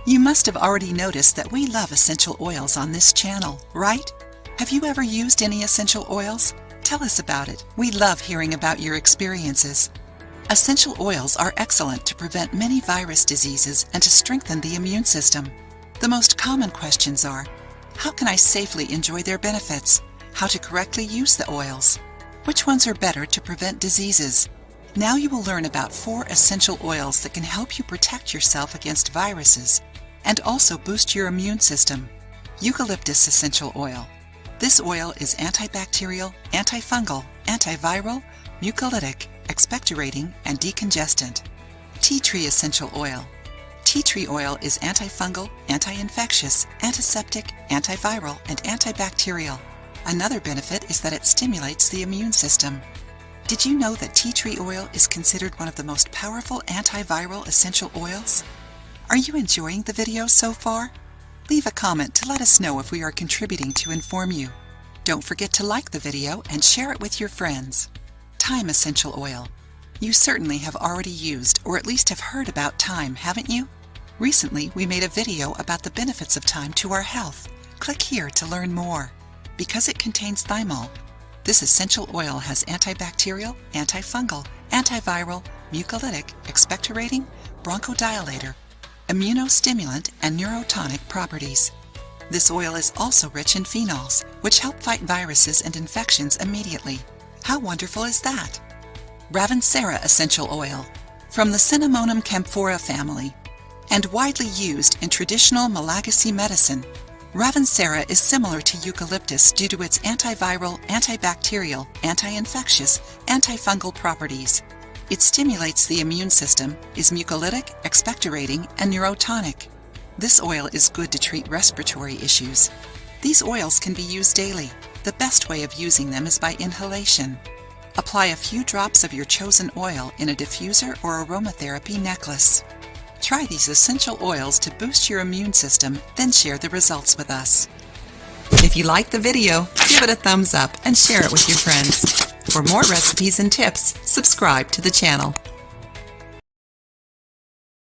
You must have already noticed that we love essential oils on this channel, right? Have you ever used any essential oils? Tell us about it. We love hearing about your experiences. Essential oils are excellent to prevent many virus diseases and to strengthen the immune system. The most common questions are, how can I safely enjoy their benefits? How to correctly use the oils? Which ones are better to prevent diseases? Now you will learn about 4 essential oils that can help you protect yourself against viruses and also boost your immune system. Eucalyptus essential oil. This oil is antibacterial, antifungal, antiviral, mucolytic, expectorating, and decongestant. Tea tree essential oil. Tea tree oil is antifungal, anti-infectious, antiseptic, antiviral, and antibacterial. Another benefit is that it stimulates the immune system. Did you know that tea tree oil is considered one of the most powerful antiviral essential oils? Are you enjoying the video so far? Leave a comment to let us know if we are contributing to inform you. Don't forget to like the video and share it with your friends. Thyme essential oil. You certainly have already used or at least have heard about thyme, haven't you? Recently, we made a video about the benefits of thyme to our health. Click here to learn more. Because it contains thymol, this essential oil has antibacterial, antifungal, antiviral, mucolytic, expectorating, bronchodilator, immunostimulant, and neurotonic properties. This oil is also rich in phenols, which help fight viruses and infections immediately. How wonderful is that? Ravensara essential oil, from the Cinnamonum camphora family, and widely used in traditional Malagasy medicine. Ravensara is similar to eucalyptus due to its antiviral, antibacterial, anti-infectious, antifungal properties. It stimulates the immune system, is mucolytic, expectorating, and neurotonic. This oil is good to treat respiratory issues. These oils can be used daily. The best way of using them is by inhalation. Apply a few drops of your chosen oil in a diffuser or aromatherapy necklace. Try these essential oils to boost your immune system, then share the results with us. If you liked the video, give it a thumbs up and share it with your friends. For more recipes and tips, subscribe to the channel.